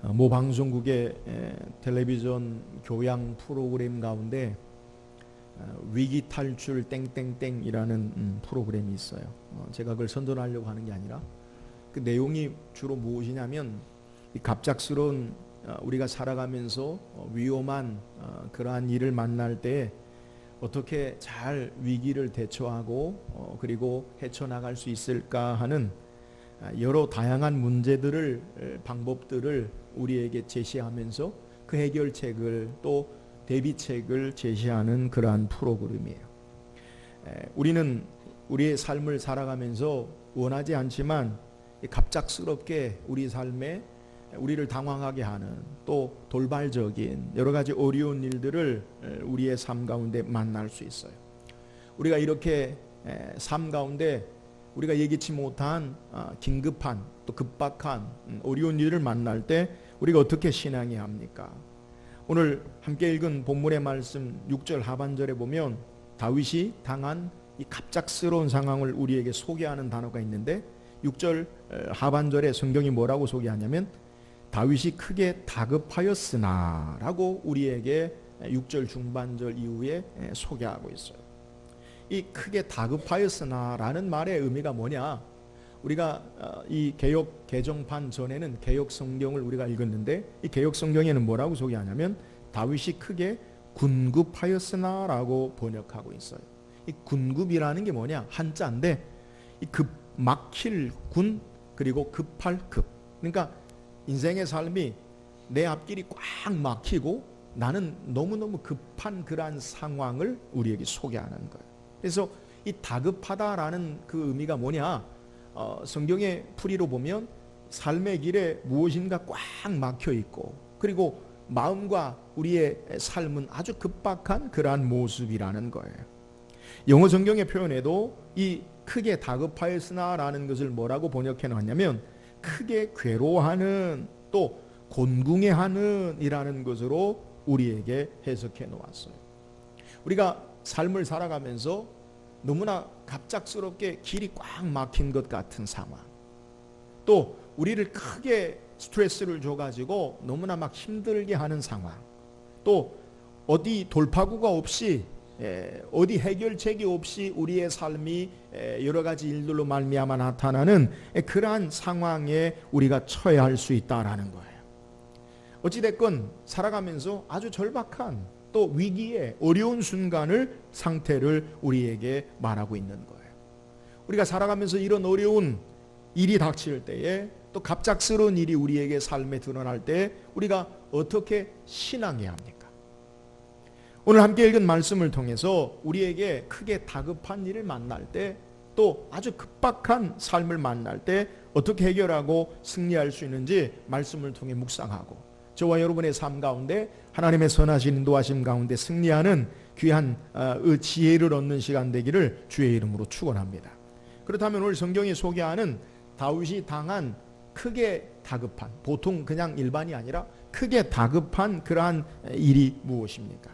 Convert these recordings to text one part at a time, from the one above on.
모 방송국의 텔레비전 교양 프로그램 가운데 위기 탈출 땡땡땡이라는 프로그램이 있어요. 제가 그걸 선전하려고 하는 게 아니라 그 내용이 주로 무엇이냐면 이 갑작스러운 우리가 살아가면서 위험한 그러한 일을 만날 때 어떻게 잘 위기를 대처하고 그리고 헤쳐나갈 수 있을까 하는 여러 다양한 문제들을 방법들을 우리에게 제시하면서 그 해결책을 또 대비책을 제시하는 그러한 프로그램이에요. 우리는 우리의 삶을 살아가면서 원하지 않지만 갑작스럽게 우리 삶에 우리를 당황하게 하는 또 돌발적인 여러 가지 어려운 일들을 우리의 삶 가운데 만날 수 있어요. 우리가 이렇게 삶 가운데 우리가 예기치 못한 긴급한 또 급박한 어려운 일을 만날 때 우리가 어떻게 신앙해야 합니까? 오늘 함께 읽은 본문의 말씀 6절 하반절에 보면 다윗이 당한 이 갑작스러운 상황을 우리에게 소개하는 단어가 있는데 6절 하반절에 성경이 뭐라고 소개하냐면 다윗이 크게 다급하였으나 라고 우리에게 6절 중반절 이후에 소개하고 있어요. 이 크게 다급하였으나 라는 말의 의미가 뭐냐? 우리가 이 개역 개정판 전에는 개역 성경을 우리가 읽었는데 이 개역 성경에는 뭐라고 소개하냐면 다윗이 크게 군급하였으나 라고 번역하고 있어요. 이 군급이라는 게 뭐냐? 한자인데 이 급 막힐 군 그리고 급할 급. 그러니까 인생의 삶이 내 앞길이 꽉 막히고 나는 너무너무 급한 그러한 상황을 우리에게 소개하는 거예요. 그래서 이 다급하다라는 그 의미가 뭐냐? 성경의 풀이로 보면 삶의 길에 무엇인가 꽉 막혀 있고 그리고 마음과 우리의 삶은 아주 급박한 그러한 모습이라는 거예요. 영어 성경의 표현에도 이 크게 다급하였으나 라는 것을 뭐라고 번역해 놨냐면 크게 괴로워하는 또 곤궁해하는 이라는 것으로 우리에게 해석해 놓았어요. 우리가 삶을 살아가면서 너무나 갑작스럽게 길이 꽉 막힌 것 같은 상황, 또 우리를 크게 스트레스를 줘가지고 너무나 막 힘들게 하는 상황, 또 어디 돌파구가 없이 어디 해결책이 없이 우리의 삶이 여러 가지 일들로 말미암아 나타나는 그러한 상황에 우리가 처해야 할 수 있다라는 거예요. 어찌됐건 살아가면서 아주 절박한 또 위기의 어려운 순간을 상태를 우리에게 말하고 있는 거예요. 우리가 살아가면서 이런 어려운 일이 닥칠 때에 또 갑작스러운 일이 우리에게 삶에 드러날 때 우리가 어떻게 신앙해야 합니까? 오늘 함께 읽은 말씀을 통해서 우리에게 크게 다급한 일을 만날 때 또 아주 급박한 삶을 만날 때 어떻게 해결하고 승리할 수 있는지 말씀을 통해 묵상하고 저와 여러분의 삶 가운데 하나님의 선하신 인도하심 가운데 승리하는 귀한 지혜를 얻는 시간 되기를 주의 이름으로 축원합니다. 그렇다면 오늘 성경이 소개하는 다윗이 당한 크게 다급한, 보통 그냥 일반이 아니라 크게 다급한 그러한 일이 무엇입니까?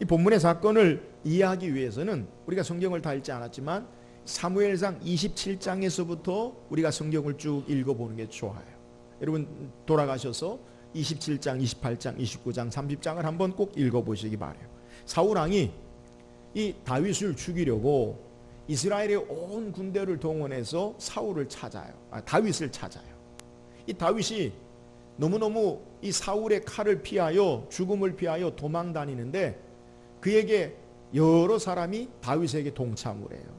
이 본문의 사건을 이해하기 위해서는 우리가 성경을 다 읽지 않았지만 사무엘상 27장에서부터 우리가 성경을 쭉 읽어보는 게 좋아요. 여러분 돌아가셔서 27장, 28장, 29장, 30장을 한번 꼭 읽어보시기 바라요. 사울왕이 이 다윗을 죽이려고 이스라엘의 온 군대를 동원해서 사울을 찾아요. 다윗을 찾아요. 이 다윗이 너무너무 이 사울의 칼을 피하여 죽음을 피하여 도망 다니는데 그에게 여러 사람이 다윗에게 동참을 해요.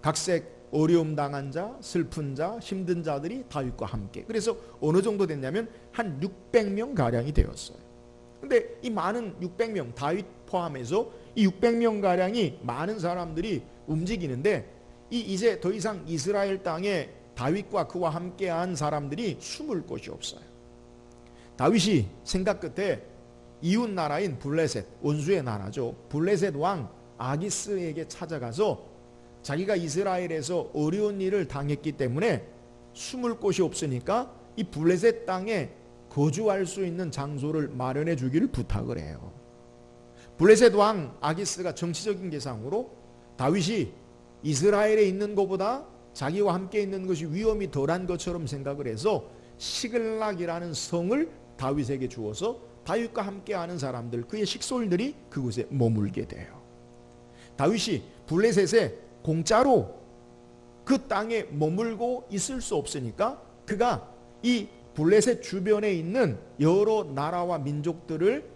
각색 어려움 당한 자, 슬픈 자, 힘든 자들이 다윗과 함께. 그래서 어느 정도 됐냐면 한 600명 가량이 되었어요. 근데 이 많은 600명, 다윗 포함해서 이 600명 가량이 많은 사람들이 움직이는데 이제 더 이상 이스라엘 땅에 다윗과 그와 함께한 사람들이 숨을 곳이 없어요. 다윗이 생각 끝에 이웃 나라인 블레셋, 원수의 나라죠. 블레셋 왕 아기스에게 찾아가서 자기가 이스라엘에서 어려운 일을 당했기 때문에 숨을 곳이 없으니까 이 블레셋 땅에 거주할 수 있는 장소를 마련해 주기를 부탁을 해요. 블레셋 왕 아기스가 정치적인 계상으로 다윗이 이스라엘에 있는 것보다 자기와 함께 있는 것이 위험이 덜한 것처럼 생각을 해서 시글락이라는 성을 다윗에게 주어서 다윗과 함께하는 사람들, 그의 식솔들이 그곳에 머물게 돼요. 다윗이 블레셋에 공짜로 그 땅에 머물고 있을 수 없으니까 그가 이 블레셋 주변에 있는 여러 나라와 민족들을,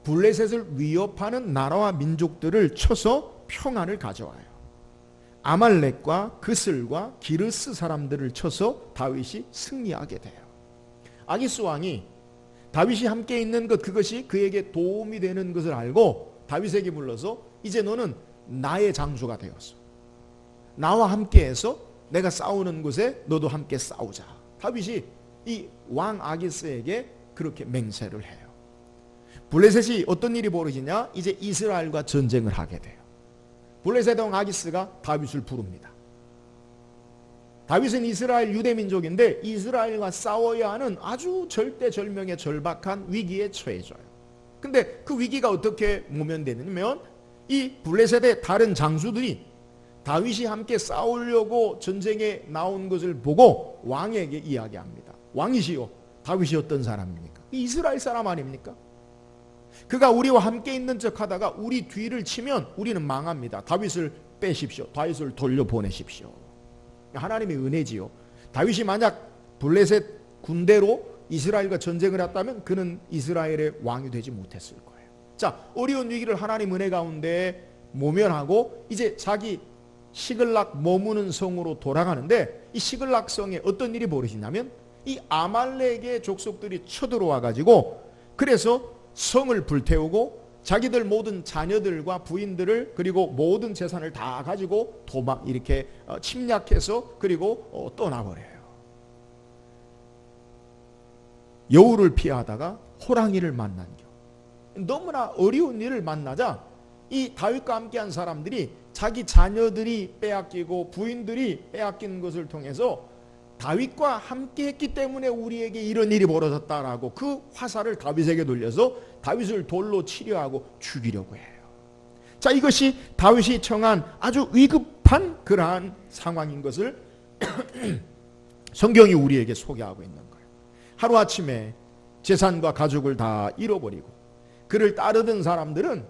블레셋을 위협하는 나라와 민족들을 쳐서 평안을 가져와요. 아말렉과 그슬과 기르스 사람들을 쳐서 다윗이 승리하게 돼요. 아기스 왕이 다윗이 함께 있는 것, 그것이 그에게 도움이 되는 것을 알고 다윗에게 불러서 이제 너는 나의 장수가 되었어. 나와 함께해서 내가 싸우는 곳에 너도 함께 싸우자. 다윗이 이 왕 아기스에게 그렇게 맹세를 해요. 블레셋이 어떤 일이 벌어지냐? 이제 이스라엘과 전쟁을 하게 돼요. 블레셋 왕 아기스가 다윗을 부릅니다. 다윗은 이스라엘 유대민족인데 이스라엘과 싸워야 하는 아주 절대절명의 절박한 위기에 처해져요. 근데 그 위기가 어떻게 모면되냐면 이 블레셋의 다른 장수들이 다윗이 함께 싸우려고 전쟁에 나온 것을 보고 왕에게 이야기합니다. 왕이시여, 다윗이 어떤 사람입니까? 이스라엘 사람 아닙니까? 그가 우리와 함께 있는 척 하다가 우리 뒤를 치면 우리는 망합니다. 다윗을 빼십시오. 다윗을 돌려보내십시오. 하나님의 은혜지요. 다윗이 만약 블레셋 군대로 이스라엘과 전쟁을 했다면 그는 이스라엘의 왕이 되지 못했을 거예요. 자, 어려운 위기를 하나님 은혜 가운데 모면하고 이제 자기 시글락 머무는 성으로 돌아가는데, 이 시글락 성에 어떤 일이 벌어지냐면 이 아말렉의 족속들이 쳐들어와 가지고 그래서 성을 불태우고 자기들 모든 자녀들과 부인들을 그리고 모든 재산을 다 가지고 이렇게 침략해서 그리고 떠나버려요. 여우를 피하다가 호랑이를 만난 겨. 너무나 어려운 일을 만나자 이 다윗과 함께한 사람들이 자기 자녀들이 빼앗기고 부인들이 빼앗긴 것을 통해서 다윗과 함께 했기 때문에 우리에게 이런 일이 벌어졌다라고 그 화살을 다윗에게 돌려서 다윗을 돌로 치려하고 죽이려고 해요. 자, 이것이 다윗이 처한 아주 위급한 그러한 상황인 것을 성경이 우리에게 소개하고 있는 거예요. 하루아침에 재산과 가족을 다 잃어버리고 그를 따르던 사람들은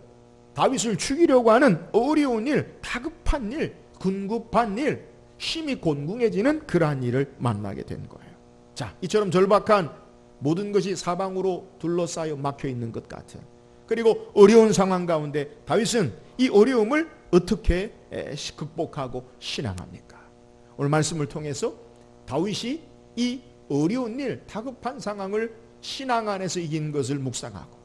다윗을 죽이려고 하는 어려운 일, 다급한 일, 궁급한 일, 힘이 곤궁해지는 그러한 일을 만나게 된 거예요. 자, 이처럼 절박한 모든 것이 사방으로 둘러싸여 막혀 있는 것 같은, 그리고 어려운 상황 가운데 다윗은 이 어려움을 어떻게 극복하고 신앙합니까? 오늘 말씀을 통해서 다윗이 이 어려운 일, 다급한 상황을 신앙 안에서 이긴 것을 묵상하고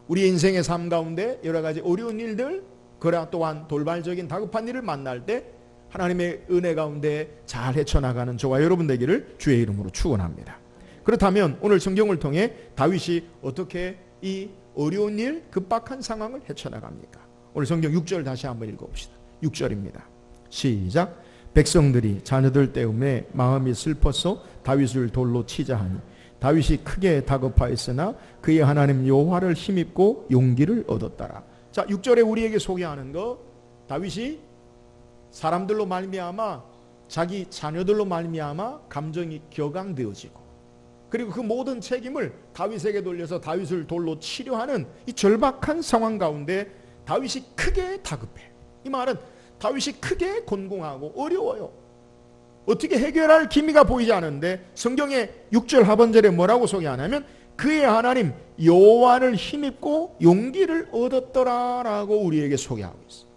우리 인생의 삶 가운데 여러 가지 어려운 일들, 그러나 또한 돌발적인 다급한 일을 만날 때 하나님의 은혜 가운데 잘 헤쳐나가는 저와 여러분 되기를 주의 이름으로 축원합니다. 그렇다면 오늘 성경을 통해 다윗이 어떻게 이 어려운 일, 급박한 상황을 헤쳐나갑니까? 오늘 성경 6절 다시 한번 읽어봅시다. 6절입니다. 시작. 백성들이 자녀들 때문에 마음이 슬퍼서 다윗을 돌로 치자 하니 다윗이 크게 다급하였으나 그의 하나님 여호와를 힘입고 용기를 얻었더라. 자, 6절에 우리에게 소개하는 거, 다윗이 사람들로 말미암아 자기 자녀들로 말미암아 감정이 격앙되어지고 그리고 그 모든 책임을 다윗에게 돌려서 다윗을 돌로 치려 하는 이 절박한 상황 가운데 다윗이 크게 다급해. 이 말은 다윗이 크게 곤궁하고 어려워요. 어떻게 해결할 기미가 보이지 않는데 성경의 6절 하반절에 뭐라고 소개하냐면 그의 하나님 여호와를 힘입고 용기를 얻었더라라고 우리에게 소개하고 있어요.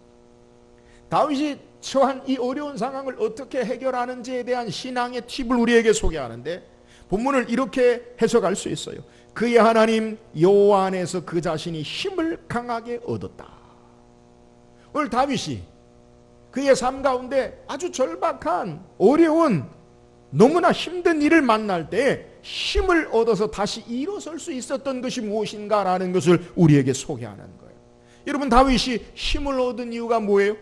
다윗이 처한 이 어려운 상황을 어떻게 해결하는지에 대한 신앙의 팁을 우리에게 소개하는데 본문을 이렇게 해석할 수 있어요. 그의 하나님 여호와 안에서 그 자신이 힘을 강하게 얻었다. 오늘 다윗이 그의 삶 가운데 아주 절박한 어려운 너무나 힘든 일을 만날 때 힘을 얻어서 다시 일어설 수 있었던 것이 무엇인가라는 것을 우리에게 소개하는 거예요. 여러분, 다윗이 힘을 얻은 이유가 뭐예요?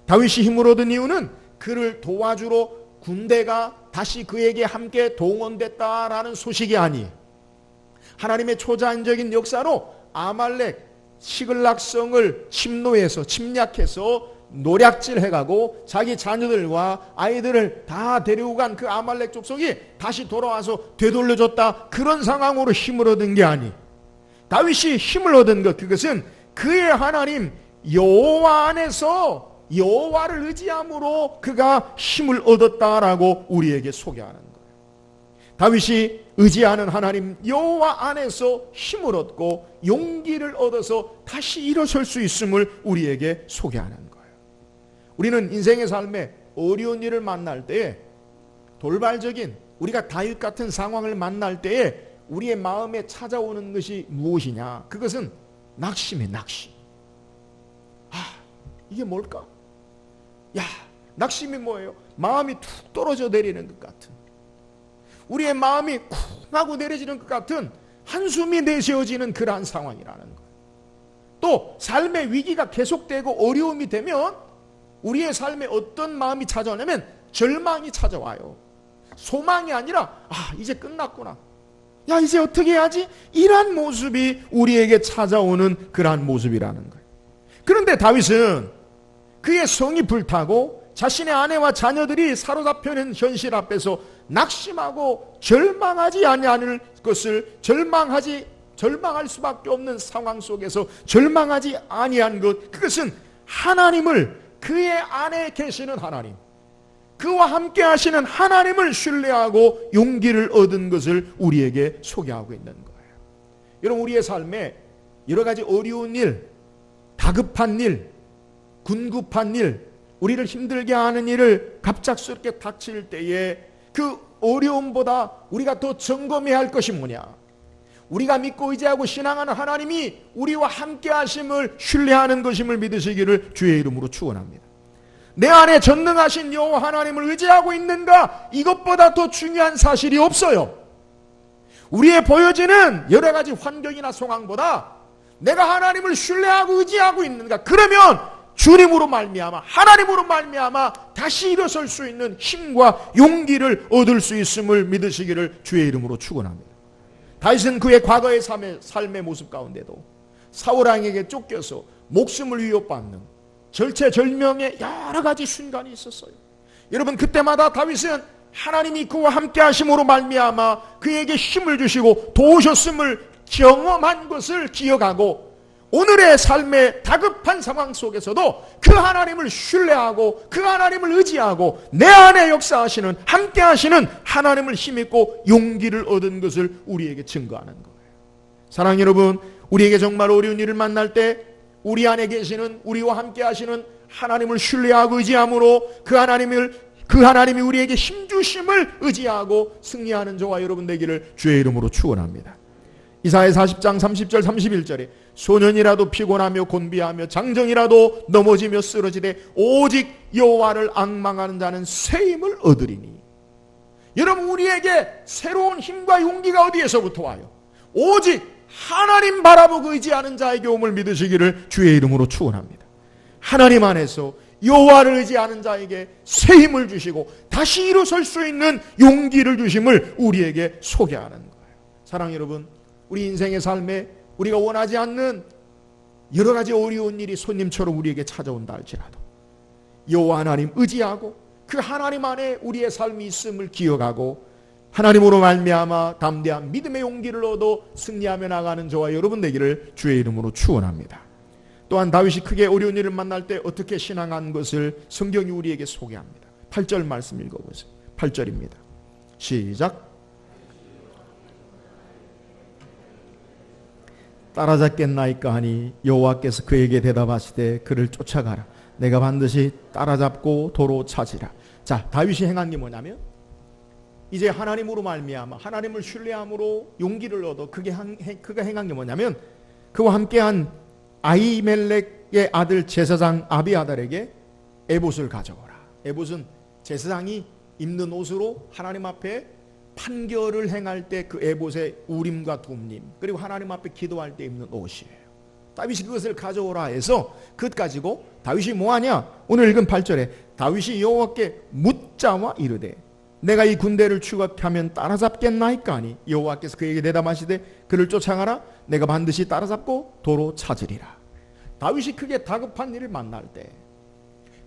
다윗이 힘을 얻은 이유는 그를 도와주러 군대가 다시 그에게 함께 동원됐다라는 소식이 아니에요. 하나님의 초자연적인 역사로 아말렉 시글락성을 침략해서 노략질 해가고 자기 자녀들과 아이들을 다 데리고 간 그 아말렉 족속이 다시 돌아와서 되돌려줬다, 그런 상황으로 힘을 얻은 게 아니. 다윗이 힘을 얻은 것, 그것은 그의 하나님 여호와 안에서 여호와를 의지함으로 그가 힘을 얻었다라고 우리에게 소개하는 거예요. 다윗이 의지하는 하나님 여호와 안에서 힘을 얻고 용기를 얻어서 다시 일어설 수 있음을 우리에게 소개하는 거예요. 우리는 인생의 삶에 어려운 일을 만날 때에, 돌발적인 우리가 다윗 같은 상황을 만날 때에 우리의 마음에 찾아오는 것이 무엇이냐? 그것은 낙심이에요. 낙심. 이게 뭘까? 낙심이 뭐예요? 마음이 툭 떨어져 내리는 것 같은, 우리의 마음이 쿵 하고 내려지는 것 같은 한숨이 내쉬어지는 그러한 상황이라는 거예요. 또 삶의 위기가 계속되고 어려움이 되면 우리의 삶에 어떤 마음이 찾아오냐면 절망이 찾아와요. 소망이 아니라 이제 끝났구나, 이제 어떻게 해야지, 이러한 모습이 우리에게 찾아오는 그러한 모습이라는 거예요. 그런데 다윗은 그의 성이 불타고 자신의 아내와 자녀들이 사로잡혀있는 현실 앞에서 낙심하고 절망하지 아니할 것을, 절망할 수밖에 없는 상황 속에서 절망하지 아니한 것, 그것은 하나님을, 그의 안에 계시는 하나님, 그와 함께 하시는 하나님을 신뢰하고 용기를 얻은 것을 우리에게 소개하고 있는 거예요. 여러분, 우리의 삶에 여러 가지 어려운 일, 다급한 일, 군급한 일, 우리를 힘들게 하는 일을 갑작스럽게 닥칠 때에 그 어려움보다 우리가 더 점검해야 할 것이 뭐냐? 우리가 믿고 의지하고 신앙하는 하나님이 우리와 함께 하심을 신뢰하는 것임을 믿으시기를 주의 이름으로 축원합니다. 내 안에 전능하신 여호와 하나님을 의지하고 있는가? 이것보다 더 중요한 사실이 없어요. 우리의 보여지는 여러 가지 환경이나 상황보다 내가 하나님을 신뢰하고 의지하고 있는가? 그러면 주님으로 말미암아, 하나님으로 말미암아 다시 일어설 수 있는 힘과 용기를 얻을 수 있음을 믿으시기를 주의 이름으로 축원합니다. 다윗은 그의 과거의 삶의 모습 가운데도 사울왕에게 쫓겨서 목숨을 위협받는 절체절명의 여러 가지 순간이 있었어요. 여러분, 그때마다 다윗은 하나님이 그와 함께 하심으로 말미암아 그에게 힘을 주시고 도우셨음을 경험한 것을 기억하고, 오늘의 삶의 다급한 상황 속에서도 그 하나님을 신뢰하고 그 하나님을 의지하고 내 안에 역사하시는, 함께 하시는 하나님을 힘입고 용기를 얻은 것을 우리에게 증거하는 거예요. 사랑하는 여러분, 우리에게 정말 어려운 일을 만날 때 우리 안에 계시는, 우리와 함께 하시는 하나님을 신뢰하고 의지함으로 그 하나님이 우리에게 힘주심을 의지하고 승리하는 저와 여러분 되기를 주의 이름으로 축원합니다. 이사야 40장 30절 31절에 소년이라도 피곤하며 곤비하며 장정이라도 넘어지며 쓰러지되 오직 여호와를 앙망하는 자는 새 힘을 얻으리니. 여러분, 우리에게 새로운 힘과 용기가 어디에서부터 와요? 오직 하나님 바라보고 의지하는 자에게 옴을 믿으시기를 주의 이름으로 축원합니다. 하나님 안에서 여호와를 의지하는 자에게 새 힘을 주시고 다시 일어설 수 있는 용기를 주심을 우리에게 소개하는 거예요. 사랑하는 여러분, 우리 인생의 삶에 우리가 원하지 않는 여러 가지 어려운 일이 손님처럼 우리에게 찾아온다 할지라도 여호와 하나님 의지하고 그 하나님 안에 우리의 삶이 있음을 기억하고 하나님으로 말미암아 담대한 믿음의 용기를 얻어 승리하며 나가는 저와 여러분 되기를 주의 이름으로 축원합니다. 또한 다윗이 크게 어려운 일을 만날 때 어떻게 신앙한 것을 성경이 우리에게 소개합니다. 8절 말씀 읽어보세요. 8절입니다. 시작. 따라잡겠나이까 하니 여호와께서 그에게 대답하시되 그를 쫓아가라. 내가 반드시 따라잡고 도로 찾으라. 자, 다윗이 행한 게 뭐냐면 이제 하나님으로 말미암아 하나님을 신뢰함으로 용기를 얻어 그가 행한 게 뭐냐면 그와 함께한 아히멜렉의 아들 제사장 아비아달에게 에봇을 가져오라. 에봇은 제사장이 입는 옷으로 하나님 앞에 판결을 행할 때 그 에봇의 우림과 둠림, 그리고 하나님 앞에 기도할 때 입는 옷이에요. 다윗이 그것을 가져오라 해서 그것 가지고 다윗이 뭐하냐? 오늘 읽은 8절에 다윗이 여호와께 묻자와 이르되 내가 이 군대를 추격하면 따라잡겠나이까 하니 여호와께서 그에게 대답하시되 그를 쫓아가라. 내가 반드시 따라잡고 도로 찾으리라. 다윗이 크게 다급한 일을 만날 때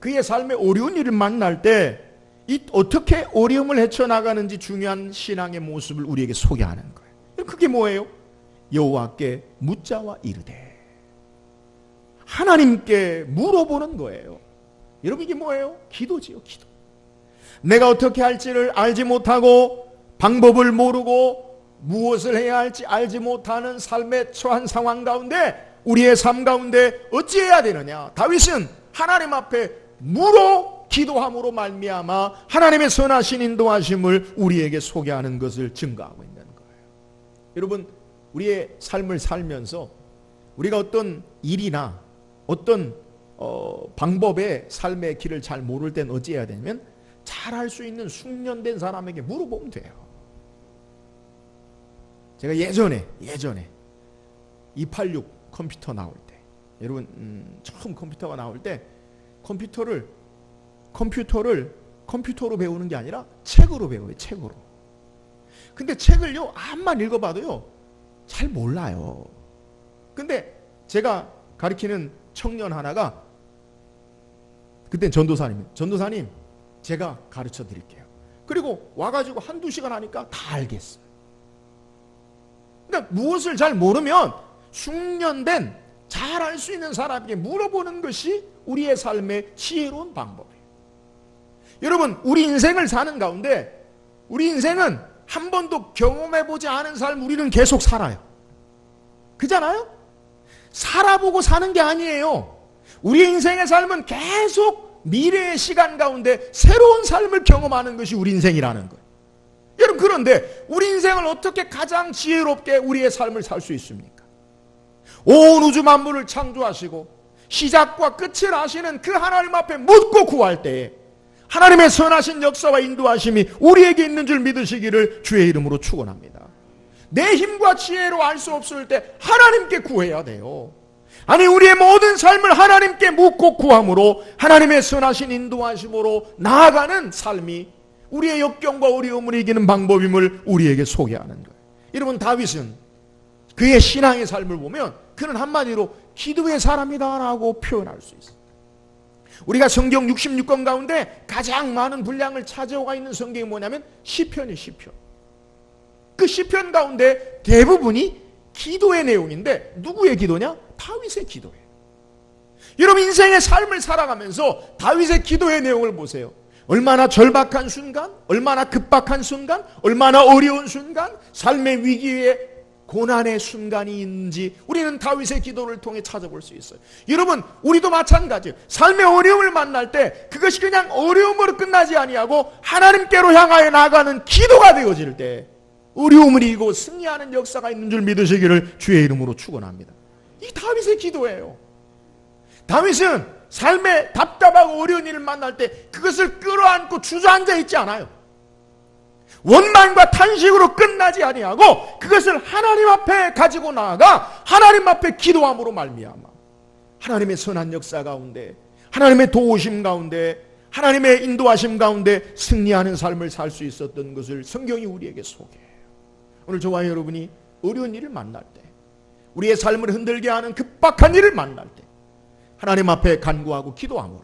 그의 삶에 어려운 일을 만날 때 이 어떻게 어려움을 헤쳐나가는지 중요한 신앙의 모습을 우리에게 소개하는 거예요. 그게 뭐예요? 여호와께 묻자와 이르되, 하나님께 물어보는 거예요. 여러분, 이게 뭐예요? 기도지요, 기도. 내가 어떻게 할지를 알지 못하고 방법을 모르고 무엇을 해야 할지 알지 못하는 삶에 처한 상황 가운데, 우리의 삶 가운데 어찌해야 되느냐? 다윗은 하나님 앞에 물어 기도함으로 말미암아 하나님의 선하신 인도하심을 우리에게 소개하는 것을 증거하고 있는 거예요. 여러분, 우리의 삶을 살면서 우리가 어떤 일이나 어떤 방법의 삶의 길을 잘 모를 땐 어찌해야 되냐면, 잘 할 수 있는 숙련된 사람에게 물어보면 돼요. 제가 예전에 286 컴퓨터 나올 때, 여러분 처음 컴퓨터가 나올 때 컴퓨터로 배우는 게 아니라 책으로 배워요. 책으로. 근데 책을요, 암만 읽어봐도요 잘 몰라요. 근데 제가 가르치는 청년 하나가, 그땐 전도사님 제가 가르쳐 드릴게요. 그리고 와가지고 한두 시간 하니까 다 알겠어요. 그러니까 무엇을 잘 모르면 숙련된 잘 알 수 있는 사람에게 물어보는 것이 우리의 삶의 지혜로운 방법이에요. 여러분, 우리 인생을 사는 가운데 우리 인생은 한 번도 경험해보지 않은 삶 우리는 계속 살아요. 그잖아요? 살아보고 사는 게 아니에요. 우리 인생의 삶은 계속 미래의 시간 가운데 새로운 삶을 경험하는 것이 우리 인생이라는 거예요. 여러분, 그런데 우리 인생을 어떻게 가장 지혜롭게 우리의 삶을 살 수 있습니까? 온 우주 만물을 창조하시고 시작과 끝을 아시는 그 하나님 앞에 묻고 구할 때에 하나님의 선하신 역사와 인도하심이 우리에게 있는 줄 믿으시기를 주의 이름으로 축원합니다. 내 힘과 지혜로 알 수 없을 때 하나님께 구해야 돼요. 아니, 우리의 모든 삶을 하나님께 묻고 구함으로 하나님의 선하신 인도하심으로 나아가는 삶이 우리의 역경과 어려움을 이기는 방법임을 우리에게 소개하는 거예요. 여러분, 다윗은 그의 신앙의 삶을 보면 그는 한마디로 기도의 사람이다라고 표현할 수 있어요. 우리가 성경 66권 가운데 가장 많은 분량을 차지하고 있는 성경이 뭐냐면 시편이에요. 시편. 그 시편 가운데 대부분이 기도의 내용인데, 누구의 기도냐? 다윗의 기도예요. 여러분, 인생의 삶을 살아가면서 다윗의 기도의 내용을 보세요. 얼마나 절박한 순간, 얼마나 급박한 순간, 얼마나 어려운 순간, 삶의 위기에 고난의 순간이 있는지 우리는 다윗의 기도를 통해 찾아볼 수 있어요. 여러분, 우리도 마찬가지예요. 삶의 어려움을 만날 때 그것이 그냥 어려움으로 끝나지 아니하고 하나님께로 향하여 나가는 기도가 되어질 때 어려움을 이기고 승리하는 역사가 있는 줄 믿으시기를 주의 이름으로 축원합니다. 이 다윗의 기도예요. 다윗은 삶의 답답하고 어려운 일을 만날 때 그것을 끌어안고 주저앉아 있지 않아요. 원망과 탄식으로 끝나지 아니하고 그것을 하나님 앞에 가지고 나아가 하나님 앞에 기도함으로 말미암아 하나님의 선한 역사 가운데, 하나님의 도우심 가운데, 하나님의 인도하심 가운데 승리하는 삶을 살 수 있었던 것을 성경이 우리에게 소개해요. 오늘 저와 여러분이 어려운 일을 만날 때, 우리의 삶을 흔들게 하는 급박한 일을 만날 때 하나님 앞에 간구하고 기도함으로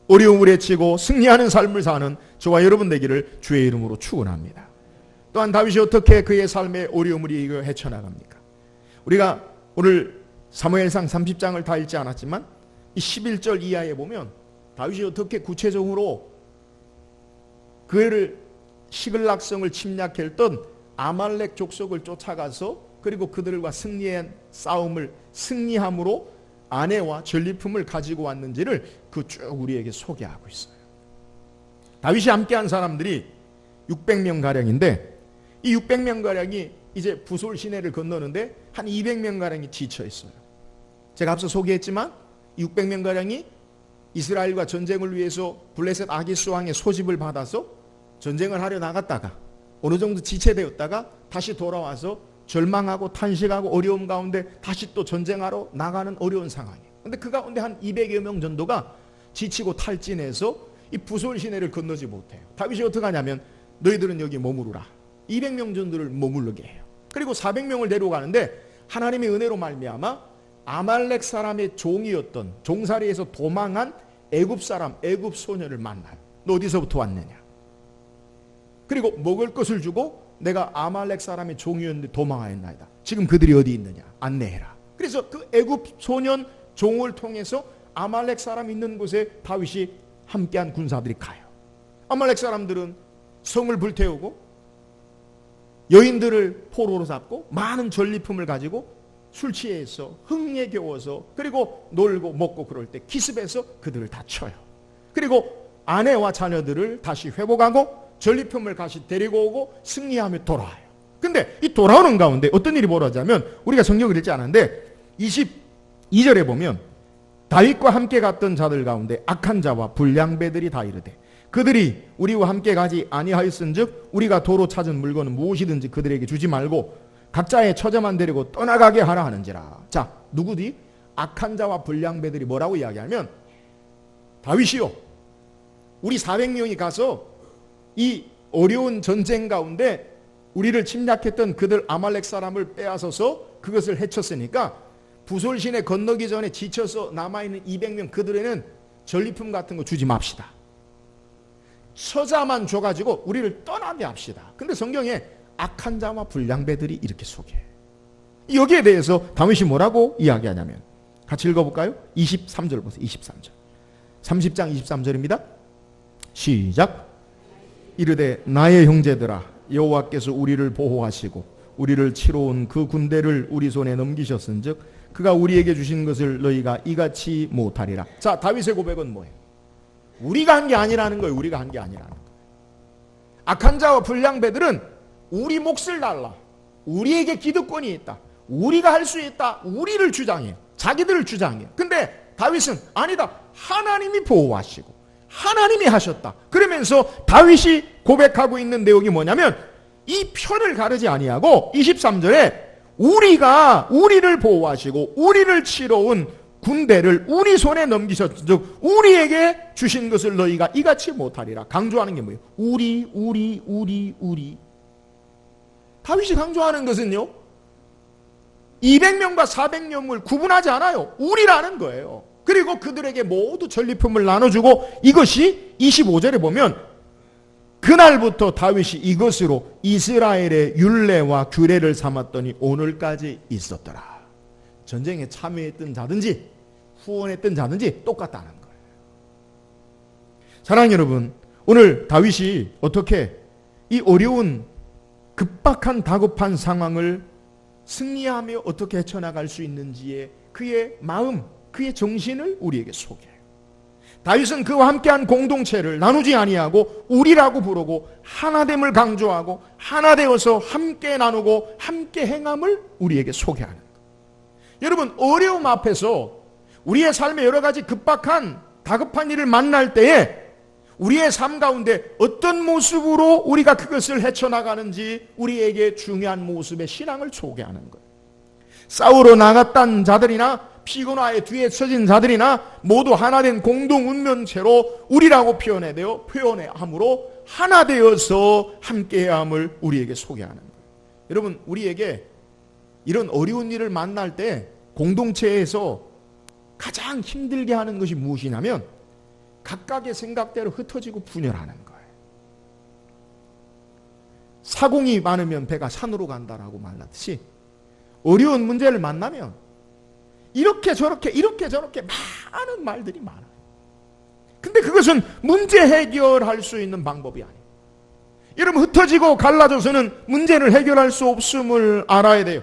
어려움을 헤치고 승리하는 삶을 사는 저와 여러분 되기를 주의 이름으로 축원합니다. 또한 다윗이 어떻게 그의 삶의 어려움을 이겨 헤쳐나갑니까? 우리가 오늘 사무엘상 30장을 다 읽지 않았지만 이 11절 이하에 보면 다윗이 어떻게 구체적으로 그를 시글락성을 침략했던 아말렉 족속을 쫓아가서 그리고 그들과 승리한 싸움을 승리함으로 아내와 전리품을 가지고 왔는지를 그 쭉 우리에게 소개하고 있어요. 다윗이 함께한 사람들이 600명가량인데 이 600명가량이 이제 부솔 시내를 건너는데 한 200명가량이 지쳐 있어요. 제가 앞서 소개했지만 600명가량이 이스라엘과 전쟁을 위해서 블레셋 아기스 왕의 소집을 받아서 전쟁을 하려 나갔다가 어느 정도 지체되었다가 다시 돌아와서 절망하고 탄식하고 어려움 가운데 다시 또 전쟁하러 나가는 어려운 상황이에요. 그런데 그 가운데 한 200여 명 정도가 지치고 탈진해서 이 부솔 시내를 건너지 못해요. 다윗이 어떻게 하냐면 너희들은 여기 머무르라. 200명 정도를 머무르게 해요. 그리고 400명을 데려가는데 하나님의 은혜로 말미암아 아말렉 사람의 종이었던 종살이에서 도망한 애굽 사람, 애굽 소녀를 만나요. 너 어디서부터 왔느냐? 그리고 먹을 것을 주고 내가 아말렉 사람의 종이었는데 도망하였나이다. 지금 그들이 어디 있느냐? 안내해라. 그래서 그 애굽 소년 종을 통해서 아말렉 사람 있는 곳에 다윗이 함께한 군사들이 가요. 아말렉 사람들은 성을 불태우고 여인들을 포로로 잡고 많은 전리품을 가지고 술 취해서 흥에 겨워서 그리고 놀고 먹고 그럴 때 기습해서 그들을 다 쳐요. 그리고 아내와 자녀들을 다시 회복하고 전리품을 다시 데리고 오고 승리하며 돌아와요. 근데 이 돌아오는 가운데 어떤 일이 벌어지냐면 우리가 성경을 읽지 않았는데 22절에 보면 다윗과 함께 갔던 자들 가운데 악한 자와 불량배들이 다 이르되 그들이 우리와 함께 가지 아니하였은즉 우리가 도로 찾은 물건은 무엇이든지 그들에게 주지 말고 각자의 처자만 데리고 떠나가게 하라 하는지라. 자, 누구디? 악한 자와 불량배들이 뭐라고 이야기하면 다윗이요, 우리 400명이 가서 이 어려운 전쟁 가운데 우리를 침략했던 그들 아말렉 사람을 빼앗아서 그것을 해쳤으니까 부솔신에 건너기 전에 지쳐서 남아있는 200명 그들에는 전리품 같은 거 주지 맙시다. 처자만 줘가지고 우리를 떠나게 합시다. 근데 성경에 악한 자와 불량배들이 이렇게 소개해. 여기에 대해서 다윗이 뭐라고 이야기하냐면 같이 읽어볼까요? 23절 보세요. 23절 30장 23절입니다. 시작. 이르되 나의 형제들아 여호와께서 우리를 보호하시고 우리를 치러 온 그 군대를 우리 손에 넘기셨은즉 그가 우리에게 주신 것을 너희가 이같이 못하리라. 자, 다윗의 고백은 뭐예요? 우리가 한 게 아니라는 거예요. 우리가 한 게 아니라는 거예요. 악한 자와 불량배들은 우리 몫을 달라, 우리에게 기득권이 있다, 우리가 할 수 있다, 우리를 주장해요. 자기들을 주장해요. 근데 다윗은 아니다, 하나님이 보호하시고 하나님이 하셨다. 그러면서 다윗이 고백하고 있는 내용이 뭐냐면 이 편을 가르지 아니하고 23절에 우리가 우리를 보호하시고 우리를 치러 온 군대를 우리 손에 넘기셨, 즉 우리에게 주신 것을 너희가 이같이 못하리라. 강조하는 게 뭐예요? 우리. 다윗이 강조하는 것은요, 200명과 400명을 구분하지 않아요. 우리라는 거예요. 그리고 그들에게 모두 전리품을 나눠주고 이것이 25절에 보면 그날부터 다윗이 이것으로 이스라엘의 율례와 규례를 삼았더니 오늘까지 있었더라. 전쟁에 참여했던 자든지 후원했던 자든지 똑같다는 거예요. 사랑하는 여러분, 오늘 다윗이 어떻게 이 어려운 급박한 다급한 상황을 승리하며 어떻게 헤쳐나갈 수 있는지에 그의 마음, 그의 정신을 우리에게 소개해요. 다윗은 그와 함께한 공동체를 나누지 아니하고 우리라고 부르고 하나됨을 강조하고 하나 되어서 함께 나누고 함께 행함을 우리에게 소개하는 것. 여러분, 어려움 앞에서 우리의 삶에 여러 가지 급박한 다급한 일을 만날 때에 우리의 삶 가운데 어떤 모습으로 우리가 그것을 헤쳐나가는지 우리에게 중요한 모습의 신앙을 소개하는 거예요. 싸우러 나갔던 자들이나 피고나의 뒤에 서진 자들이나 모두 하나된 공동 운명체로 우리라고 표현함으로 하나 되어서 함께해야 함을 우리에게 소개하는 거예요. 여러분, 우리에게 이런 어려운 일을 만날 때 공동체에서 가장 힘들게 하는 것이 무엇이냐면 각각의 생각대로 흩어지고 분열하는 거예요. 사공이 많으면 배가 산으로 간다라고 말하듯이 어려운 문제를 만나면 이렇게 저렇게 많은 말들이 많아요. 근데 그것은 문제 해결할 수 있는 방법이 아니에요. 여러분, 흩어지고 갈라져서는 문제를 해결할 수 없음을 알아야 돼요.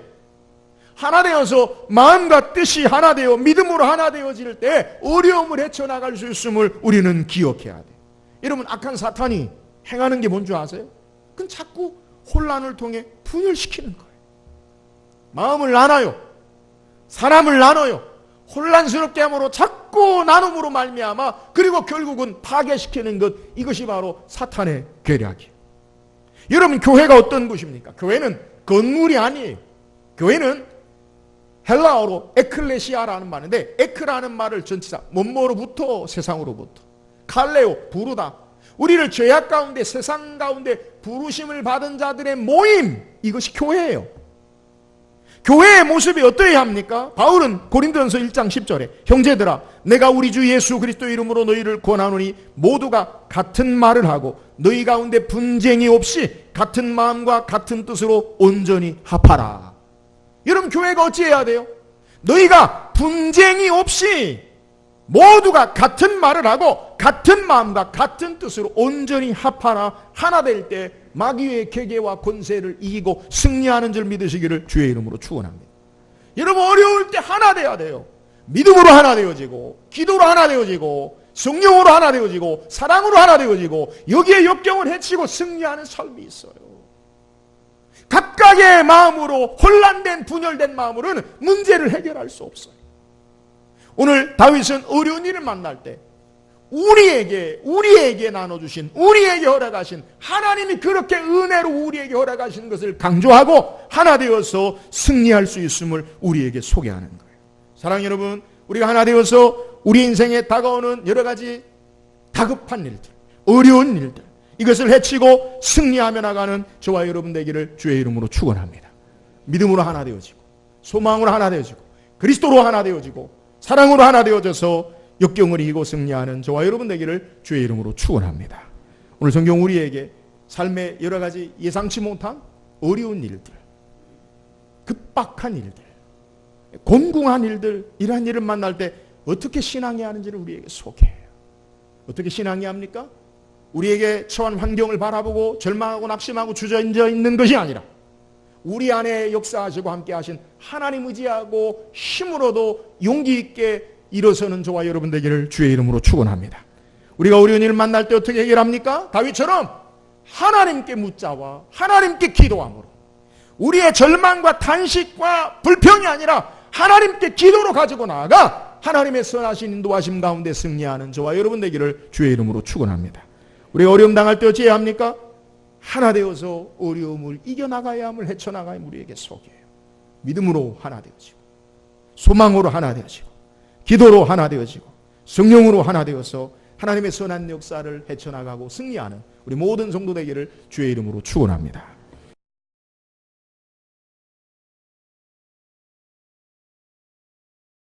하나 되어서 마음과 뜻이 하나 되어 믿음으로 하나 되어질 때 어려움을 헤쳐나갈 수 있음을 우리는 기억해야 돼요. 여러분, 악한 사탄이 행하는 게 뭔지 아세요? 그건 자꾸 혼란을 통해 분열시키는 거예요. 마음을 나눠요. 사람을 나눠요. 혼란스럽게 함으로 자꾸 나눔으로 말미암아 그리고 결국은 파괴시키는 것, 이것이 바로 사탄의 계략이에요. 여러분, 교회가 어떤 곳입니까? 교회는 건물이 아니에요. 교회는 헬라어로 에클레시아라는 말인데, 에크라는 말을 전치사 뭐뭐로부터, 세상으로부터, 칼레오 부르다, 우리를 죄악 가운데 세상 가운데 부르심을 받은 자들의 모임, 이것이 교회예요. 교회의 모습이 어떠해야 합니까? 바울은 고린도전서 1장 10절에 형제들아 내가 우리 주 예수 그리스도 이름으로 너희를 권하노니 모두가 같은 말을 하고 너희 가운데 분쟁이 없이 같은 마음과 같은 뜻으로 온전히 합하라. 여러분 교회가 어찌해야 돼요? 너희가 분쟁이 없이 모두가 같은 말을 하고 같은 마음과 같은 뜻으로 온전히 합하라. 하나 될 때 마귀의 계계와 권세를 이기고 승리하는 줄 믿으시기를 주의 이름으로 축원합니다. 여러분 어려울 때 하나 돼야 돼요. 믿음으로 하나 되어지고 기도로 하나 되어지고 성령으로 하나 되어지고 사랑으로 하나 되어지고 여기에 역경을 헤치고 승리하는 삶이 있어요. 각각의 마음으로 혼란된 분열된 마음으로는 문제를 해결할 수 없어요. 오늘 다윗은 어려운 일을 만날 때 우리에게 나눠주신 우리에게 허락하신 하나님이 그렇게 은혜로 우리에게 허락하신 것을 강조하고 하나 되어서 승리할 수 있음을 우리에게 소개하는 거예요. 사랑하는 여러분, 우리가 하나 되어서 우리 인생에 다가오는 여러 가지 다급한 일들, 어려운 일들 이것을 헤치고 승리하며 나가는 저와 여러분 되기를 주의 이름으로 축원합니다. 믿음으로 하나 되어지고 소망으로 하나 되어지고 그리스도로 하나 되어지고 사랑으로 하나 되어져서 역경을 이기고 승리하는 저와 여러분 되기를 주의 이름으로 축원합니다. 오늘 성경 우리에게 삶의 여러 가지 예상치 못한 어려운 일들, 급박한 일들, 곤궁한 일들 이러한 일을 만날 때 어떻게 신앙해야 하는지를 우리에게 소개해요. 어떻게 신앙해야 합니까? 우리에게 처한 환경을 바라보고 절망하고 낙심하고 주저앉아 있는 것이 아니라 우리 안에 역사하시고 함께 하신 하나님 의지하고 힘으로도 용기 있게 일어서는 저와 여러분 되기를 주의 이름으로 축원합니다. 우리가 어려운 일을 만날 때 어떻게 해결합니까? 다윗처럼 하나님께 묻자와 하나님께 기도함으로 우리의 절망과 탄식과 불평이 아니라 하나님께 기도로 가지고 나아가 하나님의 선하신 인도하심 가운데 승리하는 저와 여러분 되기를 주의 이름으로 축원합니다. 우리가 어려움 당할 때 어찌해야 합니까? 하나 되어서 어려움을 이겨나가야 함을 헤쳐나가야 함을 우리에게 소개해요. 믿음으로 하나 되어지고 소망으로 하나 되어지고 기도로 하나 되어지고 성령으로 하나 되어서 하나님의 선한 역사를 헤쳐나가고 승리하는 우리 모든 성도 되기를 주의 이름으로 축원합니다.